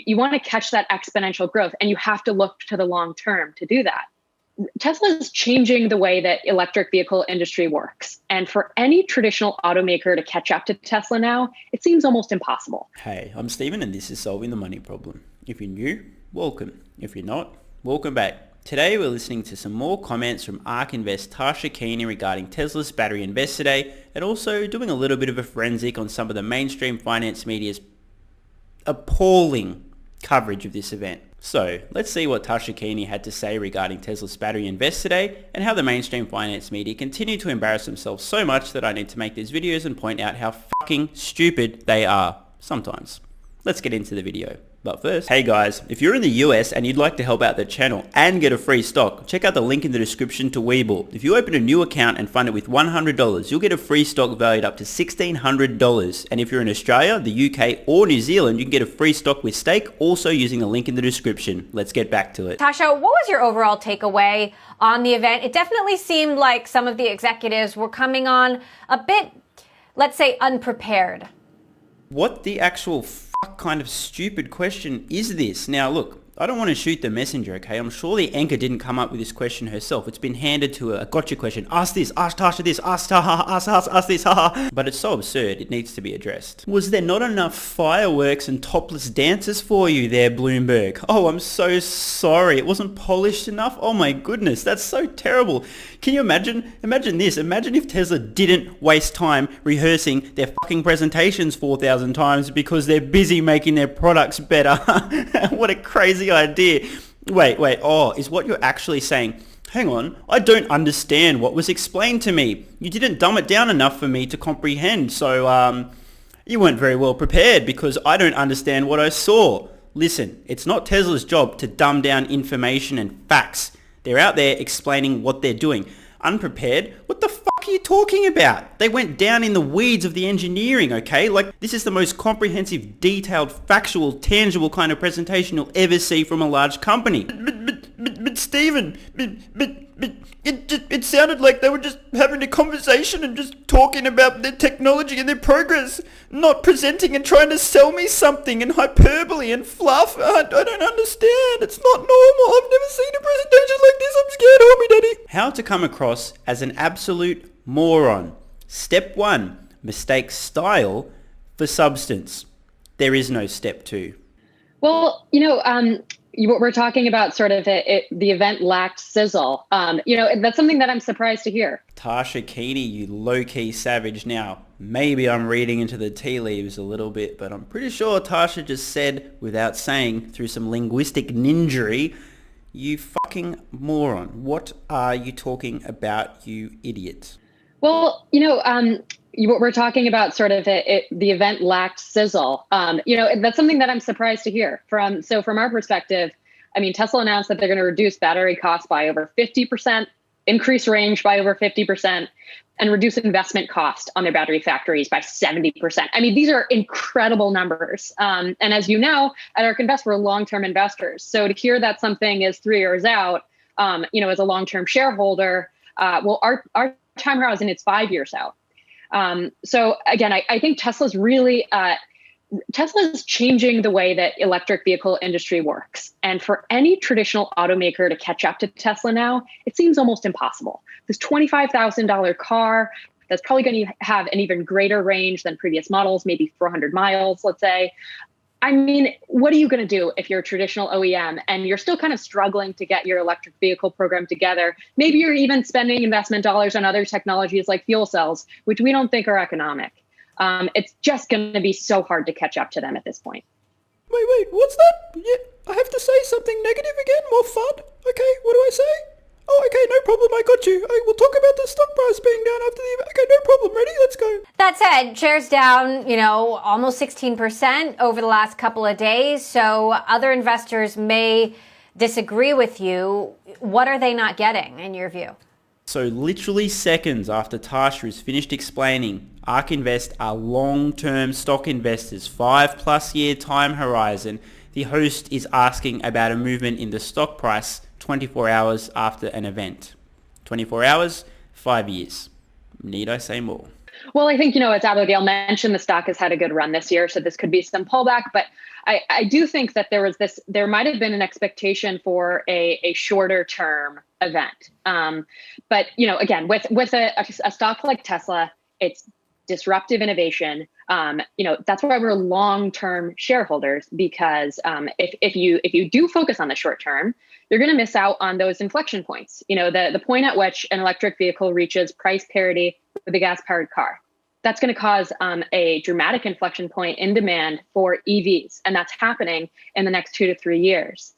You want to catch that exponential growth, and you have to look to the long term to do that. Tesla is changing the way that electric vehicle industry works. And for any traditional automaker to catch up to Tesla now, it seems almost impossible. Hey, I'm Steven and this is Solving the Money Problem. If you're new, welcome. If you're not, welcome back. Today we're listening to some more comments from ARK Invest Tasha Keeney regarding Tesla's battery invest today, and also doing a little bit of a forensic on some of the mainstream finance media's appalling coverage of this event. So let's see what Tasha Keeney had to say regarding Tesla's battery invest today and how the mainstream finance media continue to embarrass themselves so much that I need to make these videos and point out how fucking stupid they are sometimes. Let's get into the video. But first, hey guys, if you're in the US and you'd like to help out the channel and get a free stock, check out the link in the description to WeBull. If you open a new account and fund it with $100, you'll get a free stock valued up to $1,600. And if you're in Australia, the UK or New Zealand, you can get a free stock with stake, also using the link in the description. Let's get back to it. Tasha, what was your overall takeaway on the event? It definitely seemed like some of the executives were coming on a bit, let's say, unprepared. What the actual kind of stupid question is this? Now look, I don't want to shoot the messenger, okay? I'm sure the anchor didn't come up with this question herself. It's been handed to her, a gotcha question. Ask this, ask Tasha this, ask this, haha. But it's so absurd, it needs to be addressed. Was there not enough fireworks and topless dances for you there, Bloomberg? Oh, I'm so sorry. It wasn't polished enough? Oh my goodness, that's so terrible. Can you imagine? Imagine this. Imagine if Tesla didn't waste time rehearsing their fucking presentations 4,000 times because they're busy making their products better. What a crazy idea. Wait, oh, is what you're actually saying, hang on, I don't understand what was explained to me. You didn't dumb it down enough for me to comprehend, so you weren't very well prepared because I don't understand what I saw. Listen, it's not Tesla's job to dumb down information and facts. They're out there explaining what they're doing. Unprepared? What the fuck are you talking about? They went down in the weeds of the engineering, okay? Like, this is the most comprehensive, detailed, factual, tangible kind of presentation you'll ever see from a large company. But Steven, it sounded like they were just having a conversation and just talking about their technology and their progress, not presenting and trying to sell me something in hyperbole and fluff. I don't understand. It's not normal. I've never seen a presentation like this. I'm scared. Help me, Daddy. How to come across as an absolute moron. Step 1, mistake style for substance. There is no step 2. Well, what we're talking about, sort of the event lacked sizzle. That's something that I'm surprised to hear. Tasha Keeney, you low-key savage. Now, maybe I'm reading into the tea leaves a little bit, but I'm pretty sure Tasha just said, without saying, through some linguistic ninjery, you fucking moron. What are you talking about, you idiot? Well, what we're talking about, sort of the event lacked sizzle. That's something that I'm surprised to hear. From our perspective, Tesla announced that they're going to reduce battery costs by over 50%, increase range by over 50%, and reduce investment cost on their battery factories by 70%. These are incredible numbers. And as you know, at ARK Invest, we're long-term investors. So to hear that something is 3 years out, as a long-term shareholder, our time horizon is 5 years out. So again, I think Tesla's changing the way that electric vehicle industry works. And for any traditional automaker to catch up to Tesla now, it seems almost impossible. This $25,000 car that's probably going to have an even greater range than previous models, maybe 400 miles, let's say. What are you going to do if you're a traditional OEM and you're still kind of struggling to get your electric vehicle program together? Maybe you're even spending investment dollars on other technologies like fuel cells, which we don't think are economic. It's just going to be so hard to catch up to them at this point. Wait, what's that? Yeah, I have to say something negative again? More fun? Okay, what do I say? Oh, okay, no problem, I got you. We'll talk about the stock price being down after the event. Okay, no problem, ready? Let's go. That said, shares down, almost 16% over the last couple of days. So other investors may disagree with you. What are they not getting, in your view? So literally seconds after Tasha is finished explaining, ARK Invest are long-term stock investors, 5+ year time horizon. The host is asking about a movement in the stock price 24 hours after an event. 24 hours, 5 years. Need I say more? Well, I think, as Abigail mentioned, the stock has had a good run this year, so this could be some pullback. But I do think that there might have been an expectation for a shorter term event. But, again, with a stock like Tesla, it's disruptive innovation. That's why we're long-term shareholders, because if you do focus on the short term, you're going to miss out on those inflection points. The point at which an electric vehicle reaches price parity with a gas-powered car. That's going to cause a dramatic inflection point in demand for EVs, and that's happening in the next 2 to 3 years.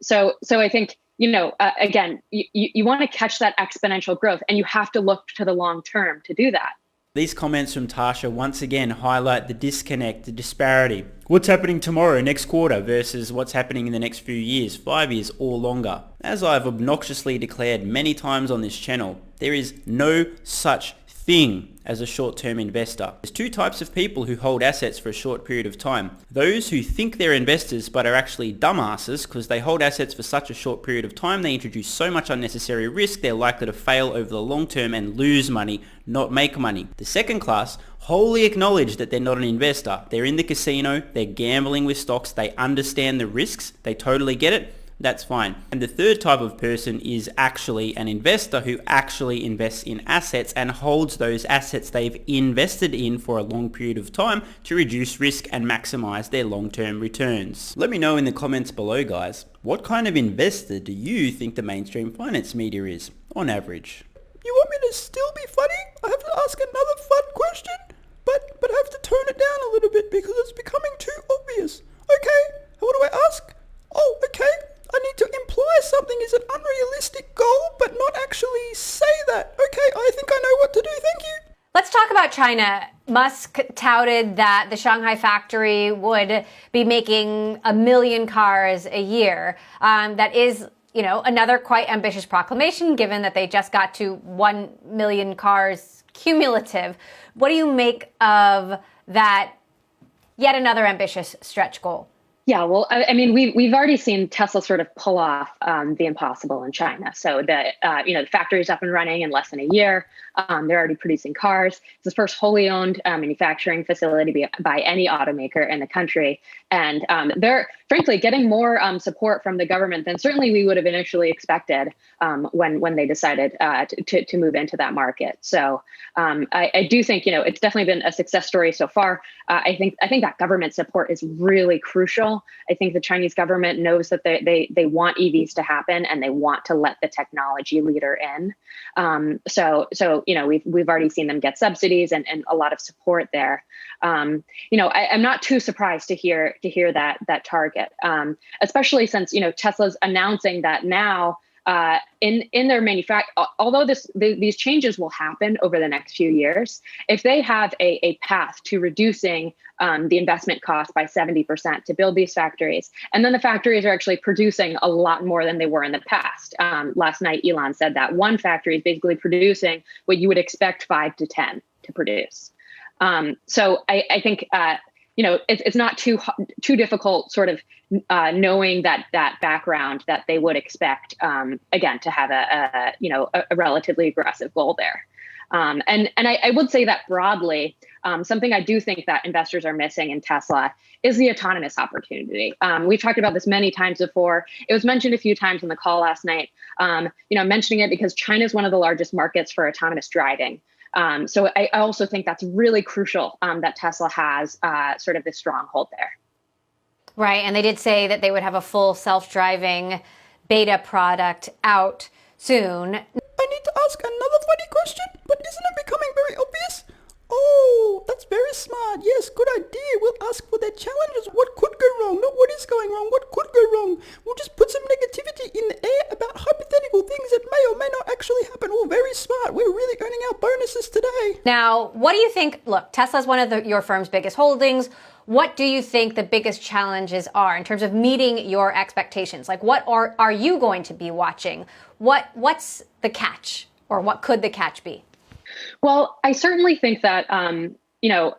So I think again, you want to catch that exponential growth, and you have to look to the long term to do that. These comments from Tasha once again highlight the disconnect, the disparity. What's happening tomorrow, next quarter, versus what's happening in the next few years, 5 years or longer. As I've obnoxiously declared many times on this channel, there is no such thing as a short-term investor. There's two types of people who hold assets for a short period of time. Those who think they're investors but are actually dumbasses because they hold assets for such a short period of time. They introduce so much unnecessary risk, they're likely to fail over the long term and lose money, not make money. The second class wholly acknowledge that they're not an investor. They're in the casino, they're gambling with stocks, they understand the risks, they totally get it. That's fine. And the third type of person is actually an investor who actually invests in assets and holds those assets they've invested in for a long period of time to reduce risk and maximize their long-term returns. Let me know in the comments below, guys. What kind of investor do you think the mainstream finance media is, on average? You want me to still be funny? I have to ask another fun question? But I have to tone it down a little bit because it's becoming too obvious. Okay, what do I ask? Oh, okay. I need to imply something is an unrealistic goal, but not actually say that. Okay, I think I know what to do. Thank you. Let's talk about China. Musk touted that the Shanghai factory would be making 1 million cars a year. That is, another quite ambitious proclamation, given that they just got to 1 million cars cumulative. What do you make of that yet another ambitious stretch goal? Yeah, well, I mean, we've already seen Tesla sort of pull off the impossible in China. So the factory is up and running in less than a year. They're already producing cars. It's the first wholly owned manufacturing facility by any automaker in the country, and they're frankly getting more support from the government than certainly we would have initially expected when they decided to move into that market. So I do think it's definitely been a success story so far. I think that government support is really crucial. I think the Chinese government knows that they want EVs to happen, and they want to let the technology leader in. So we've already seen them get subsidies and a lot of support there. I'm not too surprised to hear that target, especially since Tesla's announcing that now. In their although these changes will happen over the next few years, if they have a path to reducing the investment cost by 70% to build these factories, and then the factories are actually producing a lot more than they were in the past. Last night, Elon said that one factory is basically producing what you would expect 5 to 10 to produce. So I think it's not too difficult, sort of knowing that background, that they would expect again to have a relatively aggressive goal there. And I would say that broadly, something I do think that investors are missing in Tesla is the autonomous opportunity. We've talked about this many times before. It was mentioned a few times on the call last night. I'm mentioning it because China is one of the largest markets for autonomous driving. So I also think that's really crucial that Tesla has sort of this stronghold there. Right. And they did say that they would have a full self-driving beta product out soon. I need to ask another funny question, but isn't it becoming very obvious? Oh, that's very smart. Yes, good idea. We'll ask for their challenges. What could go wrong? Not what is going wrong. What could go wrong? We'll just put some negativity in the air about hypothetical things that may or may not actually happen. Oh, very smart. We're really earning our bonuses today. Now, what do you think? Look, Tesla's one of your firm's biggest holdings. What do you think the biggest challenges are in terms of meeting your expectations? Like, what are you going to be watching? What's the catch, or what could the catch be? Well, I certainly think that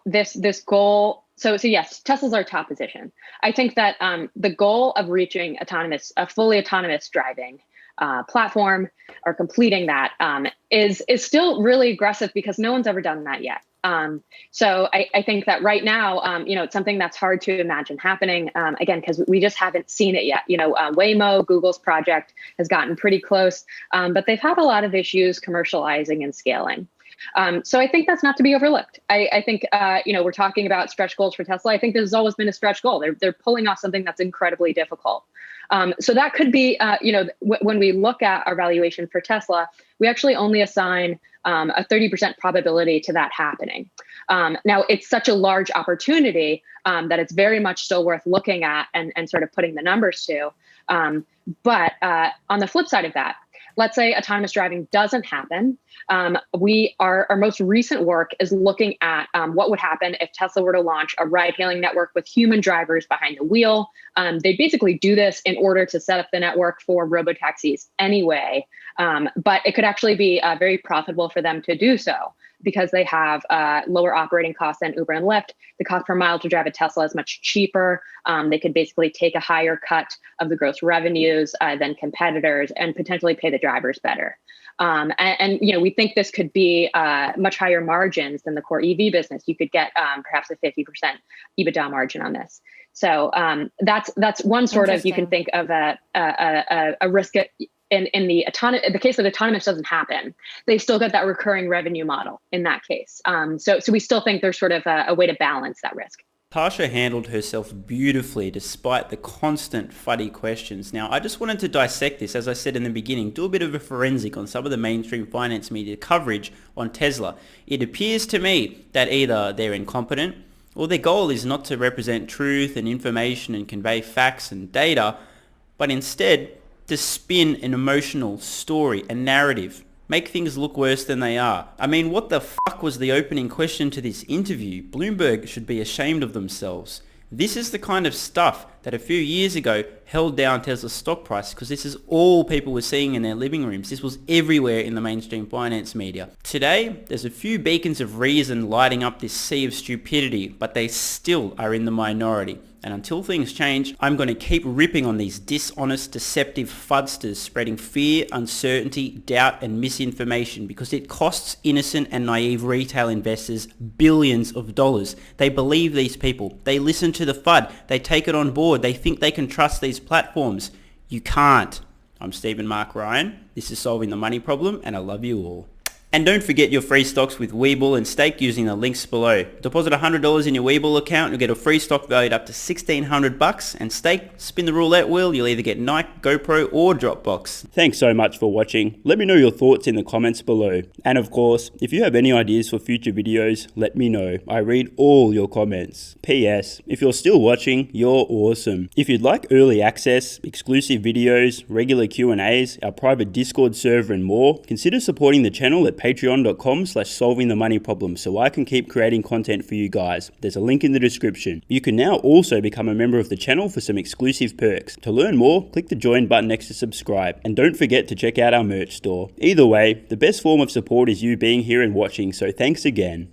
this goal. So yes, Tesla's our top position. I think that the goal of reaching a fully autonomous driving platform, or completing that, is still really aggressive because no one's ever done that yet. So I think that right now, it's something that's hard to imagine happening, again, because we just haven't seen it yet. Waymo, Google's project, has gotten pretty close, but they've had a lot of issues commercializing and scaling. So I think that's not to be overlooked. I think, we're talking about stretch goals for Tesla. I think this has always been a stretch goal. They're pulling off something that's incredibly difficult. So that could be, when we look at our valuation for Tesla, we actually only assign a 30% probability to that happening. Now, it's such a large opportunity that it's very much still worth looking at and sort of putting the numbers to. But on the flip side of that, let's say autonomous driving doesn't happen. Our most recent work is looking at what would happen if Tesla were to launch a ride-hailing network with human drivers behind the wheel. They basically do this in order to set up the network for robotaxis anyway, but it could actually be very profitable for them to do so because they have lower operating costs than Uber and Lyft. The cost per mile to drive a Tesla is much cheaper. They could basically take a higher cut of the gross revenues than competitors and potentially pay the drivers better. And we think this could be much higher margins than the core EV business. You could get perhaps a 50% EBITDA margin on this. So that's one sort of, you can think of a risk in the case that autonomous doesn't happen. They still get that recurring revenue model in that case. So we still think there's sort of a way to balance that risk. Tasha handled herself beautifully despite the constant fuddy questions. Now, I just wanted to dissect this, as I said in the beginning, do a bit of a forensic on some of the mainstream finance media coverage on Tesla. It appears to me that either they're incompetent or their goal is not to represent truth and information and convey facts and data, but instead to spin an emotional story, a narrative, make things look worse than they are. I mean, what the fuck was the opening question to this interview? Bloomberg should be ashamed of themselves. This is the kind of stuff that a few years ago held down Tesla's stock price because this is all people were seeing in their living rooms. This was everywhere in the mainstream finance media. Today, there's a few beacons of reason lighting up this sea of stupidity, but they still are in the minority. And until things change, I'm going to keep ripping on these dishonest, deceptive fudsters spreading fear, uncertainty, doubt and misinformation because it costs innocent and naive retail investors billions of dollars. They believe these people. They listen to the FUD. They take it on board. They think they can trust these platforms. You can't. I'm Stephen Mark Ryan. This is Solving the Money Problem and I love you all. And don't forget your free stocks with WeBull and Stake using the links below. Deposit $100 in your WeBull account and you'll get a free stock valued up to $1,600 and Stake, spin the roulette wheel, you'll either get Nike, GoPro or Dropbox. Thanks so much for watching. Let me know your thoughts in the comments below. And of course, if you have any ideas for future videos, let me know. I read all your comments. P.S. If you're still watching, you're awesome. If you'd like early access, exclusive videos, regular Q&As, our private Discord server and more, consider supporting the channel at patreon.com/solvingthemoneyproblem so I can keep creating content for you guys. There's a link in the description. You can now also become a member of the channel for some exclusive perks. To learn more, click the join button next to subscribe. And don't forget to check out our merch store. Either way, the best form of support is you being here and watching, so thanks again.